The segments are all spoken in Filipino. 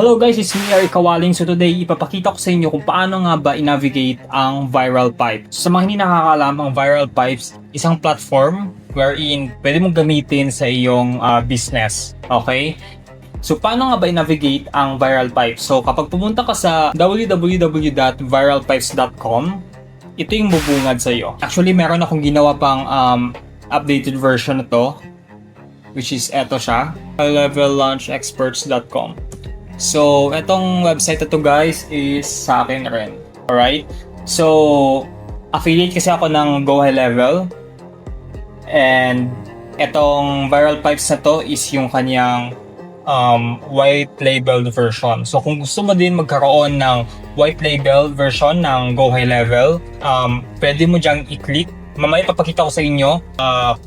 Hello guys, it's me Eric Kawaling. So today, ipapakita ko sa inyo kung paano nga ba i-navigate ang Viral Pipes. Sa mga hindi nakakaalam, ang Viral Pipes, isang platform wherein pwede mong gamitin sa iyong business. Okay? So paano nga ba i-navigate ang Viral Pipes? So kapag pumunta ka sa www.viralpipes.com, ito yung bubungad sa iyo. Actually, meron akong ginawa pang updated version na to, which is eto siya, high-level-launch-experts.com. So, etong website na to guys is sa akin rin. Alright? So, affiliate kasi ako ng Go High Level. And etong Viral Pipes na to is yung kanyang white label version. So, kung gusto mo din magkaroon ng white label version ng Go High Level, pwede mo dyang i-click. Mamaya papakita ko sa inyo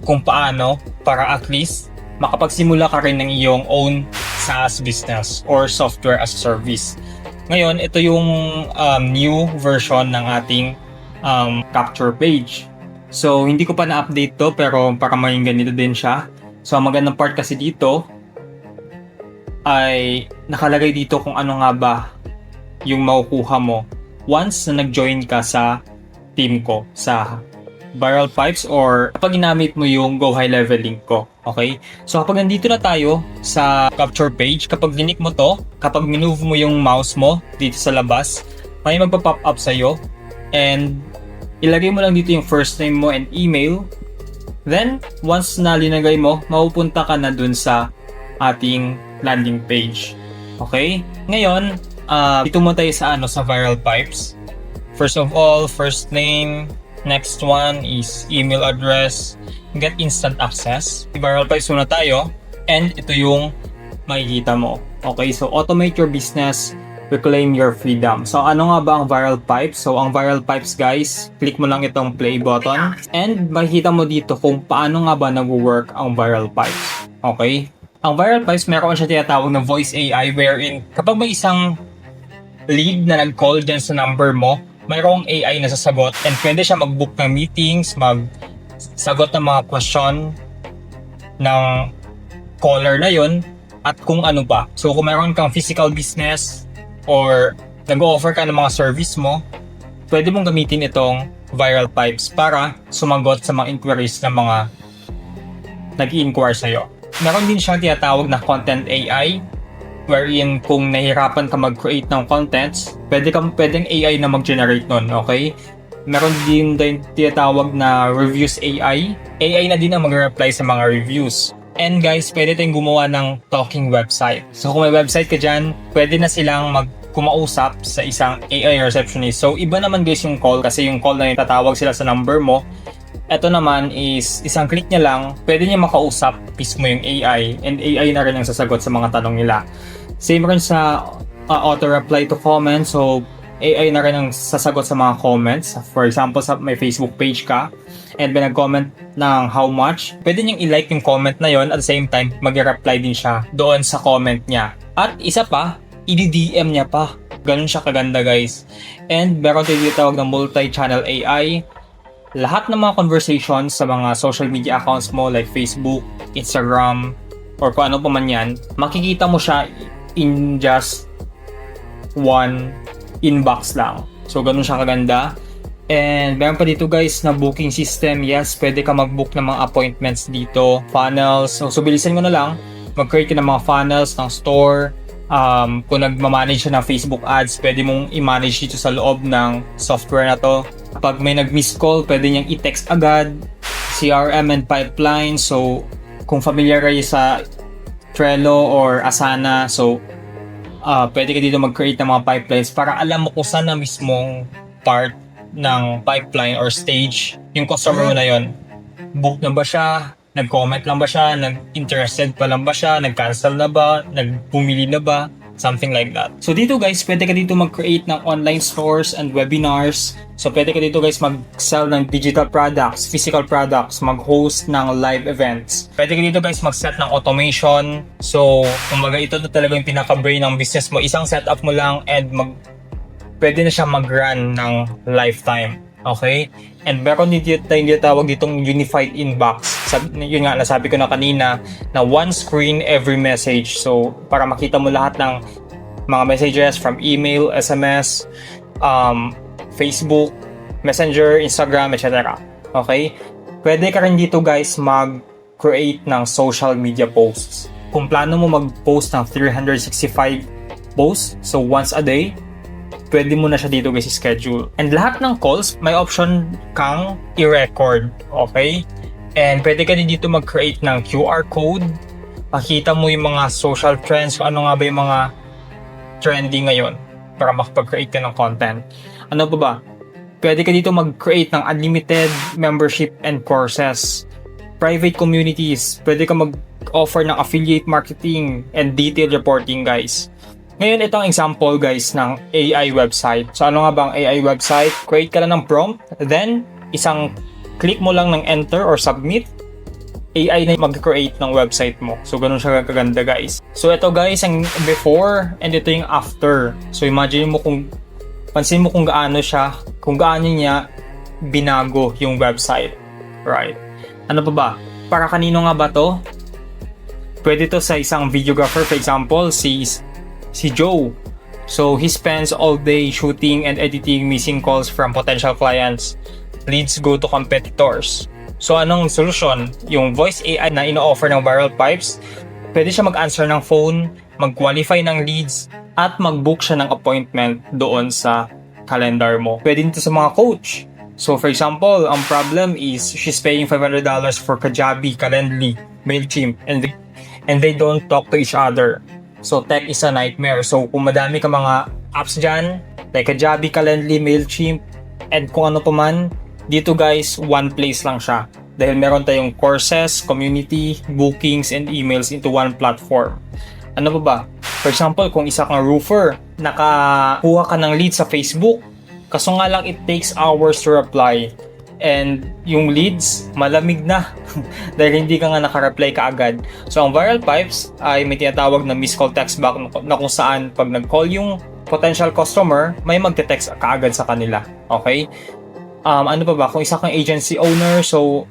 kung paano para at least makapagsimula ka rin ng iyong own SaaS business or software as a service. Ngayon, ito yung new version ng ating capture page. So, hindi ko pa na-update to pero para maging ganito din siya. So, ang magandang part kasi dito ay nakalagay dito kung ano nga ba yung makukuha mo once na nag-join ka sa team ko sa Viral Pipes or kapag ginamit mo yung Go High Level link ko. Okay? So kapag nandito na tayo sa capture page, kapag click mo to, kapag minove mo yung mouse mo dito sa labas, may magpa-pop up sa'yo and ilagay mo lang dito yung first name mo and email. Then, once na linagay mo, mapupunta ka na dun sa ating landing page. Okay? Ngayon, dito mo tayo sa sa Viral Pipes. First of all, first name. Next one is email address. Get instant access. Viral Pipes muna tayo. And ito yung makikita mo. Okay, so automate your business, reclaim your freedom. So ano nga ba ang Viral Pipes? So ang Viral Pipes guys, click mo lang itong play button. And makikita mo dito kung paano nga ba nag-work ang Viral Pipes. Okay? Ang Viral Pipes, meron siya tinatawag na voice AI wherein kapag may isang lead na nag-call dyan sa number mo, mayroong AI na sasagot and pwede siya mag-book ng meetings, mag-sagot ng mga question ng caller na yun at kung ano pa. So kung mayroon kang physical business or nag-offer ka ng mga service mo, pwede mong gamitin itong Viral Pipes para sumagot sa mga inquiries ng mga nag-i-inquire sa'yo. Meron din siyang tinatawag na Content AI wherein kung nahihirapan ka mag-create ng contents, pwedeng AI na mag-generate nun, okay? Meron din tinatawag na Reviews AI. AI na din ang mag-reply sa mga reviews. And guys, pwede tayong gumawa ng talking website. So kung may website ka dyan, pwede na silang kumausap sa isang AI receptionist. So iba naman guys yung call kasi yung call na yung tatawag sila sa number mo. Ito naman is isang click niya lang, pwede niya makausap mismo yung AI and AI na rin ang sasagot sa mga tanong nila. Same rin sa auto-reply to comments. So AI na rin ang sasagot sa mga comments. For example, sa may Facebook page ka and may nag-comment ng how much, pwede niyang i-like yung comment na yon at the same time mag-reply din siya doon sa comment niya. At isa pa, i-DM niya pa. Ganun siya kaganda guys. And meron tayo tinatawag na multi-channel AI. Lahat ng mga conversations sa mga social media accounts mo like Facebook, Instagram, or kung ano pa man yan, makikita mo siya in just one inbox lang. So, ganun siya kaganda. And meron pa dito guys na booking system. Yes, pwede ka mag-book ng mga appointments dito. Funnels. So bilisan mo na lang. Mag-create ka ng mga funnels ng store. Kung nagmamanage siya ng Facebook ads, pwede mong i-manage dito sa loob ng software na to. Kapag may nag-miss call, pwede niyang i-text agad. CRM and pipeline. So, kung familiar kayo sa Trello or Asana, so, pwede ka dito mag-create ng mga pipelines para alam mo kung saan na mismong part ng pipeline or stage yung customer mo na yon. Book na ba siya? Nag-comment lang ba siya? Nag-interested pa lang ba siya? Nag-cancel na ba? Nag-pumili na ba? Something like that. So dito guys, pwede ka dito mag-create ng online stores and webinars. So pwede ka dito guys mag-sell ng digital products, physical products, mag-host ng live events. Pwede ka dito guys mag-set ng automation. So kumbaga ito na talaga yung pinaka-brain ng business mo. Isang setup mo lang and pwede na siya mag-run ng lifetime. Okay? And meron din tayong tinatawag ditong unified inbox. Yun nga, nasabi ko na kanina na one screen every message. So, para makita mo lahat ng mga messages from email, SMS, Facebook, Messenger, Instagram, etc. Okay? Pwede ka rin dito guys mag-create ng social media posts. Kung plano mo mag-post ng 365 posts, so once a day, pwede mo na siya dito guys schedule. And lahat ng calls, may option kang i-record. Okay? And pwede ka din dito mag-create ng QR code. Pakita mo yung mga social trends, kung ano nga ba yung mga trending ngayon para makapag-create ka ng content. Ano pa ba? Pwede ka dito mag-create ng unlimited membership and courses. Private communities. Pwede ka mag-offer ng affiliate marketing and detailed reporting guys. Ngayon, ito ang example guys ng AI website. So ano nga ba ang AI website? Create ka lang ng prompt, then isang click mo lang ng enter or submit, AI na mag-create ng website mo. So ganun siya kaganda guys. So ito guys ang before and ito yung after. So imagine mo pansin mo kung gaano niya binago yung website. Right. Ano pa ba? Para kanino nga ba to? Pwede to sa isang videographer, for example, si Joe. So he spends all day shooting and editing missing calls from potential clients. Leads go to competitors. So anong solusyon? Yung voice AI na ino-offer ng Viral Pipes, pwede siya mag-answer ng phone, mag-qualify ng leads, at mag-book siya ng appointment doon sa calendar mo. Pwede nito sa mga coach. So for example, ang problem is she's paying $500 for Kajabi, Calendly, MailChimp, and they don't talk to each other. So tech is a nightmare. So kung madami ka mga apps dyan, like Kajabi, Calendly, MailChimp, and kung ano pa man, dito guys, one place lang siya. Dahil meron tayong courses, community, bookings, and emails into one platform. Ano pa ba? For example, kung isa kang roofer, nakakuha ka ng lead sa Facebook, kaso nga lang it takes hours to reply. And yung leads, malamig na dahil hindi ka nga nakareply kaagad. So ang Viral Pipes ay may tinatawag na missed call text back na kung saan pag nag-call yung potential customer, may magte-text kaagad sa kanila. Okay? Ano pa ba? Kung isa kang agency owner, so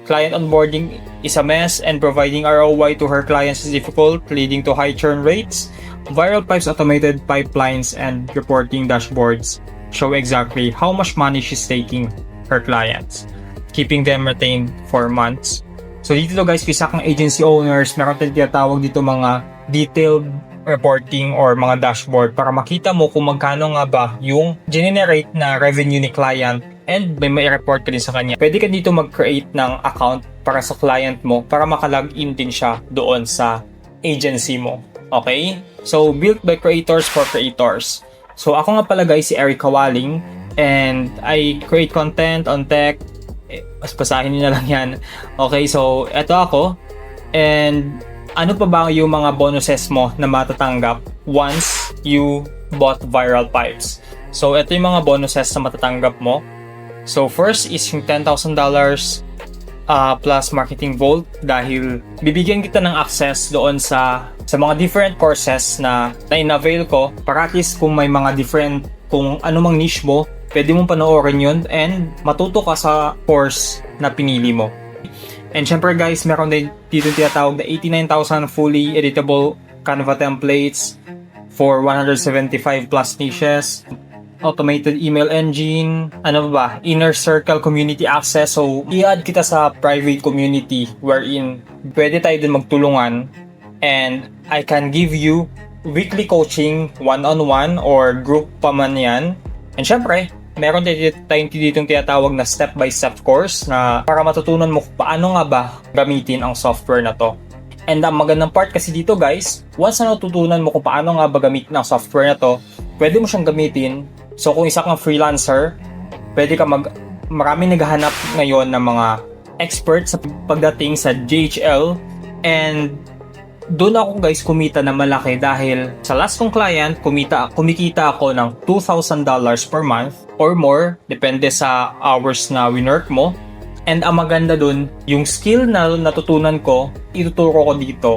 client onboarding is a mess and providing ROI to her clients is difficult, leading to high churn rates. Viral Pipes automated pipelines and reporting dashboards show exactly how much money she's taking her clients, keeping them retained for months. So dito guys, isa kang agency owners, meron tayong tinatawag dito mga detailed reporting or mga dashboard para makita mo kung magkano nga ba yung generate na revenue ni client and may report ka din sa kanya. Pwede ka dito mag-create ng account para sa client mo para makalog-in din siya doon sa agency mo. Okay? So, built by creators for creators. So, ako nga pala guys si Eric Kawaling and I create content on tech. Basahin niyo na lang yan. Okay, so eto ako. And ano pa ba yung mga bonuses mo na matatanggap once you bought Viral Pipes? So, ito yung mga bonuses na matatanggap mo. So, first is yung $10,000 plus Marketing Vault dahil bibigyan kita ng access doon sa mga different courses na in-avail ko para at least kung may mga different, kung ano mang niche mo, pwede mong panoorin yun and matuto ka sa course na pinili mo. And syempre guys, meron din dito tinatawag na 89,000 fully editable Canva templates for 175 plus niches, automated email engine, ano ba, inner circle community access. So, i-add kita sa private community wherein pwede tayo din magtulungan and I can give you weekly coaching, one-on-one or group pa man yan. And syempre, meron tayong ditong tinatawag na step-by-step course na para matutunan mo paano nga ba gamitin ang software na to. And ang magandang part kasi dito guys, once na natutunan mo kung paano nga ba gamitin ang software na to, pwede mo siyang gamitin. So kung isa kang freelancer, pwede ka maraming naghahanap ngayon ng mga experts sa pagdating sa JHL and doon ako guys kumita na malaki dahil sa last kong client, kumikita ako ng $2,000 per month or more, depende sa hours na winwork mo. And ang maganda dun, yung skill na natutunan ko, ituturo ko dito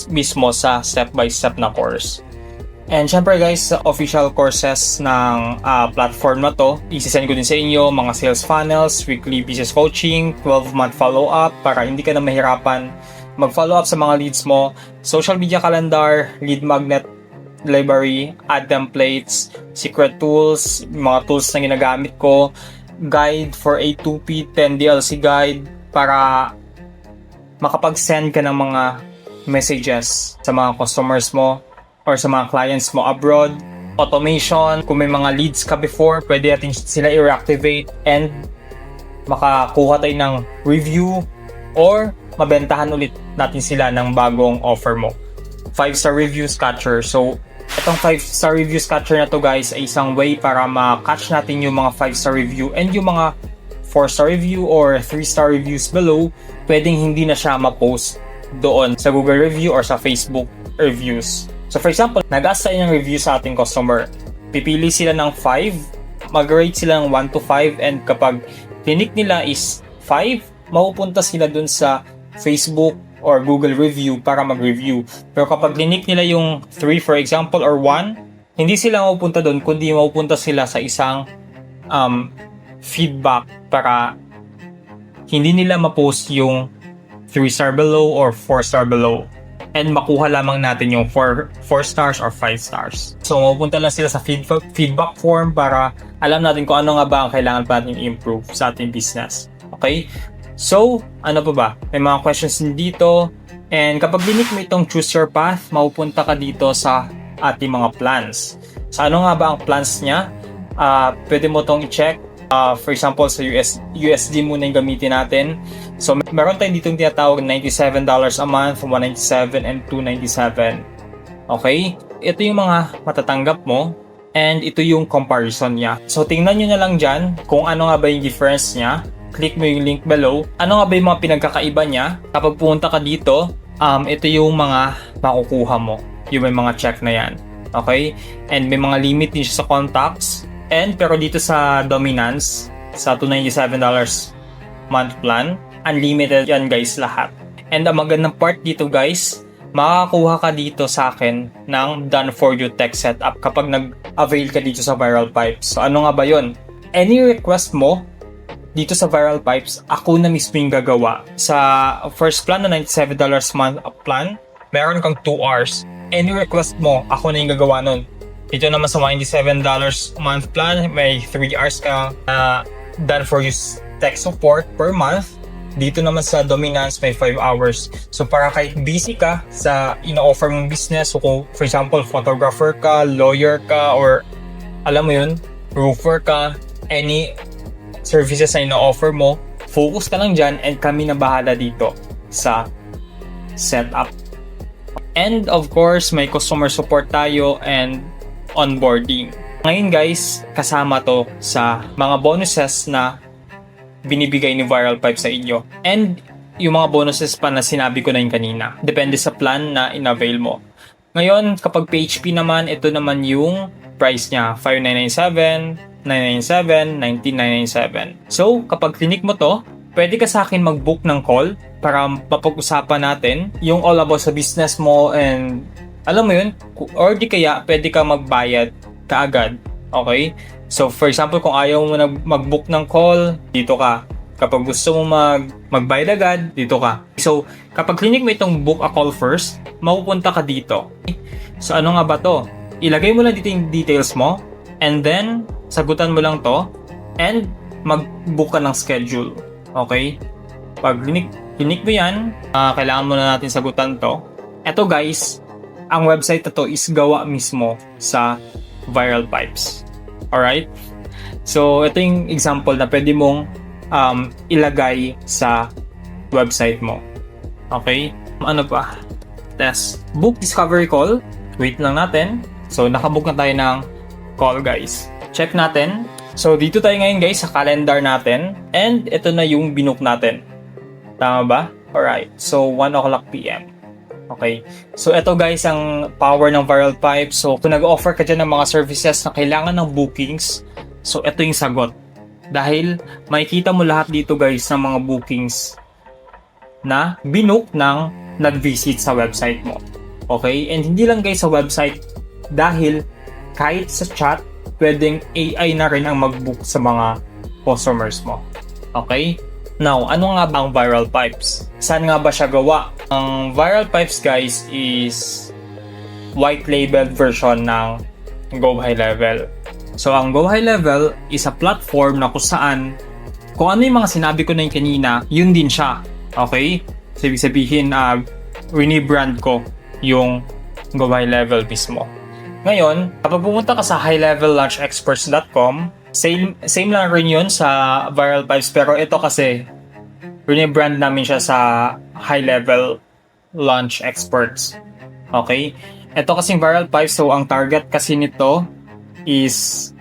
mismo sa step-by-step na course. And syempre guys, sa official courses ng platform na to, isisend ko din sa inyo mga sales funnels, weekly business coaching, 12-month follow-up para hindi ka na mahirapan mag-follow up sa mga leads mo, social media calendar, lead magnet library, ad templates, secret tools, mga tools na ginagamit ko, guide for A2P, 10 DLC guide para makapag-send ka ng mga messages sa mga customers mo or sa mga clients mo abroad. Automation, kung may mga leads ka before, pwede natin sila i-reactivate and makakuha tayo ng review or mabentahan ulit natin sila ng bagong offer mo. 5-star reviews catcher. So, itong 5-star reviews catcher na to guys ay isang way para ma-catch natin yung mga 5-star review and yung mga 4-star review or 3-star reviews below, pwedeng hindi na siya ma-post doon sa Google review or sa Facebook reviews. So for example, nag-assign ng review sa ating customer. Pipili sila ng 5, mag-rate sila ng 1 to 5 and kapag clinic nila is 5, mapupunta sila dun sa Facebook or Google review para mag-review. Pero kapag clinic nila yung 3 for example or 1, hindi sila mapupunta dun kundi mapupunta sila sa isang feedback para hindi nila ma-post yung 3-star below or 4-star below and makuha lamang natin yung 4 stars or 5 stars. So mapupunta lang sila sa feedback form para alam natin kung ano nga ba ang kailangan pa natin i-improve sa ating business. Okay? So, ano pa ba? May mga questions din dito and kapag clinic mo itong choose your path, mapupunta ka dito sa ating mga plans. So ano nga ba ang plans niya? Pwede mo itong i-check. For example, sa USD muna yung gamitin natin. So, meron tayong ditong tinatawag $97 a month, $197 and $297. Okay? Ito yung mga matatanggap mo and ito yung comparison niya. So, tingnan nyo na lang dyan kung ano nga ba yung difference niya. Click mo yung link below. Ano nga ba yung mga pinagkakaiba niya? Kapag pumunta ka dito, ito yung mga makukuha mo. Yung may mga check na yan. Okay? And may mga limit din siya sa contacts. And pero dito sa dominance, sa $297 month plan, unlimited yan guys lahat. And ang magandang part dito guys, makakakuha ka dito sa akin ng done for you tech setup kapag nag-avail ka dito sa Viral Pipes. So ano nga ba yun? Any request mo dito sa Viral Pipes, ako na mismo yung gagawa. Sa first plan na $97 month plan, meron kang 2 hours. Any request mo, ako na yung gagawa nun. Dito naman sa $97 month plan, may 3 hours ka done for you tech support per month. Dito naman sa dominance, may 5 hours. So para kahit busy ka sa ino-offer mong business, so kung for example, photographer ka, lawyer ka, or alam mo yun, roofer ka, any services na ino-offer mo, focus ka lang dyan and kami na bahala dito sa setup. And of course, may customer support tayo and onboarding. Ngayon guys, kasama to sa mga bonuses na binibigay ni Viral Pipe sa inyo. And yung mga bonuses pa na sinabi ko na yung kanina. Depende sa plan na in-avail mo. Ngayon, kapag PHP naman, ito naman yung price niya. $5,997, $997, $19,997. So, kapag clinic mo to, pwede ka sa akin mag-book ng call para mapag-usapan natin yung all about sa business mo and alam mo yun, or di kaya pwede ka magbayad kaagad. Okay? So for example, kung ayaw mo mag-book ng call, dito ka. Kapag gusto mo magbayad agad, dito ka. So kapag clinic mo itong book a call first, mapupunta ka dito. So ano nga ba to? Ilagay mo lang dito yung details mo and then sagutan mo lang to and mag-book ka ng schedule. Okay? Pag clinic mo yan, kailangan mo na natin sagutan to. Eto guys, ang website na to is gawa mismo sa Viral Pipes. Alright? So, ito yung example na pwede mong ilagay sa website mo. Okay? Ano pa? Test. Book discovery call. Wait lang natin. So, nakabook na tayo ng call guys. Check natin. So, dito tayo ngayon guys sa calendar natin. And ito na yung binook natin. Tama ba? Alright. So, 1 o'clock PM. Okay. So, ito guys ang power ng Viral Pipe. So, kung nag-offer ka dyan ng mga services na kailangan ng bookings, so, ito yung sagot. Dahil, makikita mo lahat dito guys ng mga bookings na binook ng nag-visit sa website mo. Okay? And hindi lang guys sa website, dahil kahit sa chat, pwedeng AI na rin ang mag-book sa mga customers mo. Okay? Now, ano nga ba ang Viral Pipes? Saan nga ba siya gawa? Ang Viral Pipes guys is white labeled version ng Go High Level. So ang Go High Level is a platform na kung saan kung ano yung mga sinabi ko na yung kanina, yun din siya. Okay? So ibig sabihin, rinibrand ko yung Go High Level mismo. Ngayon, kapag pumunta ka sa highlevellunchexperts.com, same lang rin yun sa Viral Pipes, pero ito kasi rinibrand namin siya sa High Level Lunch Experts. Okay? Ito kasing Viral Pipes, so ang target kasi nito is,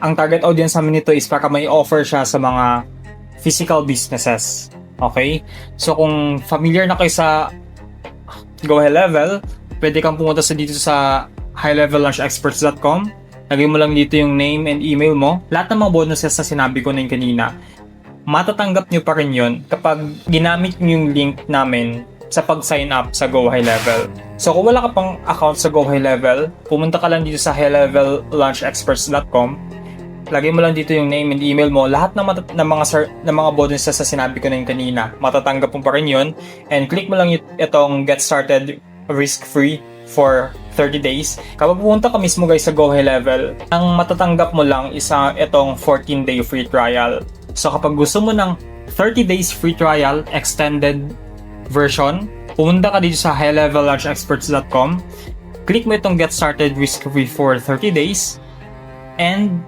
ang target audience namin nito is para may offer siya sa mga physical businesses. Okay? So kung familiar na kayo sa Go High Level, pwede kang pumunta dito sa highlevellunchexperts.com. Lagay mo lang dito yung name and email mo. Lahat ng mga bonuses na sinabi ko na yung kanina, matatanggap nyo pa rin yun kapag ginamit nyo yung link namin sa pag-sign up sa Go High Level. So kung wala ka pang account sa Go High Level, pumunta ka lang dito sa highlevellunchexperts.com. Lagay mo lang dito yung name and email mo. Lahat ng mga bonuses na sinabi ko na yung kanina, matatanggap mo pa rin yun. And click mo lang itong Get Started Risk-Free for 30 days. Kapag pumunta ka mismo guys sa Go High Level, ang matatanggap mo lang is itong 14-day free trial. So kapag gusto mo ng 30 days free trial, extended version, pumunta ka dito sa highlevellunchexperts.com, click mo itong Get Started Risk-Free for 30 days, and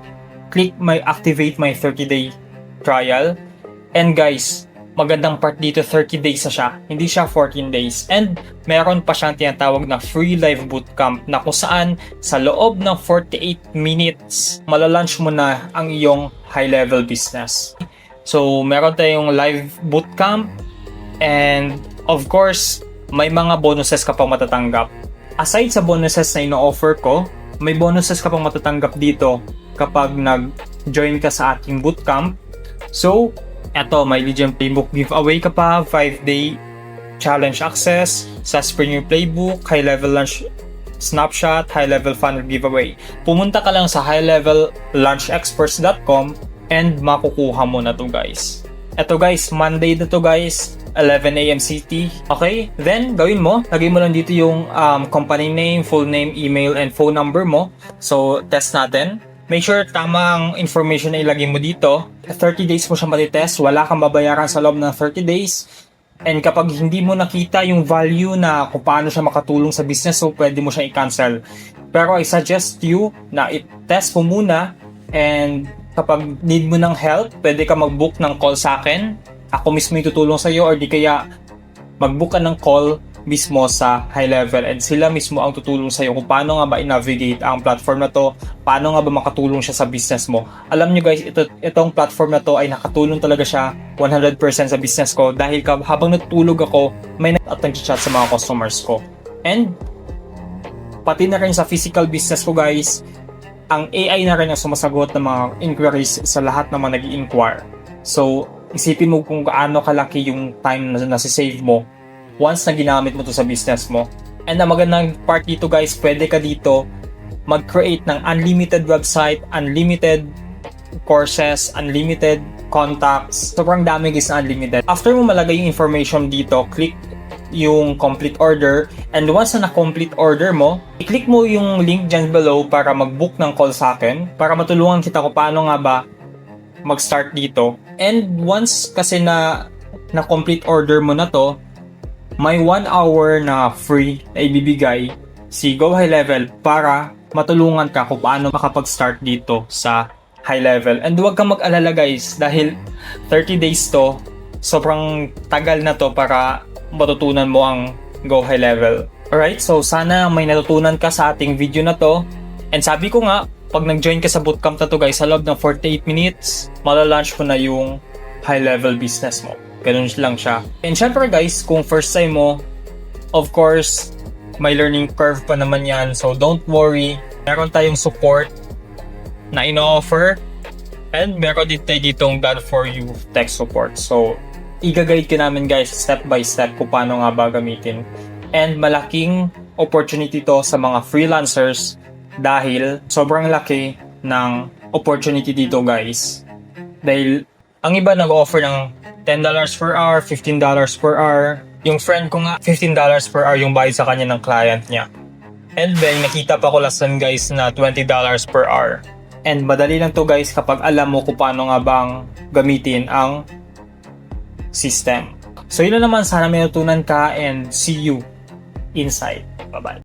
click activate my 30-day trial. And guys, magandang part dito, 30 days na siya. Hindi siya 14 days. And meron pa siyang tinatawag na free live bootcamp na kung saan sa loob ng 48 minutes, malalunch mo na ang iyong high-level business. So, meron tayong live bootcamp and of course, may mga bonuses ka pang matatanggap. Aside sa bonuses na ino-offer ko, may bonuses ka pang matatanggap dito kapag nag-join ka sa ating bootcamp. So, eto, may Legion Playbook giveaway ka pa, 5-day challenge access, SAS Premier Playbook, High Level Lunch Snapshot, High Level Funnel giveaway. Pumunta ka lang sa highlevellunchexperts.com and makukuha mo na to guys. Eto guys, Monday na to guys, 11 AM CT. Okay? Then, gawin mo, lagay mo lang dito yung company name, full name, email, and phone number mo. So, test natin. Make sure tama ang information na ilagay mo dito. 30 days mo siya matitest. Wala kang babayaran sa loob ng 30 days. And kapag hindi mo nakita yung value na kung paano siya makatulong sa business, so pwede mo siya i-cancel. Pero I suggest you na i-test mo muna. And kapag need mo ng help, pwede ka mag-book ng call sa akin. Ako mismo yung tutulong sa iyo, or di kaya mag-book ka ng call mismo sa High Level and sila mismo ang tutulong sa iyo kung paano nga ba i-navigate ang platform na to, paano nga ba makatulong siya sa business mo. Alam nyo guys, itong platform na to ay nakatulong talaga siya 100% sa business ko dahil habang natutulog ako, may nag-chat sa mga customers ko. And pati na rin sa physical business ko guys, ang AI na rin ang sumasagot ng mga inquiries sa lahat ng mga nag-i-inquire. So, isipin mo kung gaano kalaki yung time na nasi-save mo once na ginamit mo to sa business mo. And ang magandang part dito guys, pwede ka dito mag-create ng unlimited website, unlimited courses, unlimited contacts. Sobrang dami guys na unlimited. After mo malagay yung information dito, click yung complete order, and once na na-complete order mo, i-click mo yung link dyan below para mag-book ng call sa akin para matulungan kita kung paano nga ba mag-start dito. And once kasi na complete order mo na to, may 1 hour na free na ibibigay si Go High Level para matulungan ka kung paano makapag-start dito sa High Level. And huwag kang mag-alala guys dahil 30 days to, sobrang tagal na to para matutunan mo ang Go High Level. Alright, so sana may natutunan ka sa ating video na to. And sabi ko nga, pag nag-join ka sa bootcamp na to guys, sa loob ng 48 minutes, malalunch mo na yung high level business mo. Ganun lang siya. And syempre guys, kung first time mo, of course, may learning curve pa naman yan. So don't worry. Meron tayong support na ino-offer. And meron din tayo ditong done for you tech support. So, i-guide ka namin guys step by step kung paano nga ba gamitin. And malaking opportunity to sa mga freelancers dahil sobrang laki ng opportunity dito guys. Dahil ang iba nag-offer ng $10 per hour, $15 per hour. Yung friend ko nga, $15 per hour yung bayad sa kanya ng client niya. And then, nakita pa ko lasan guys na $20 per hour. And madali lang to guys kapag alam mo kung paano nga bang gamitin ang system. So yun na naman, sana may natutunan ka and see you inside. Bye-bye.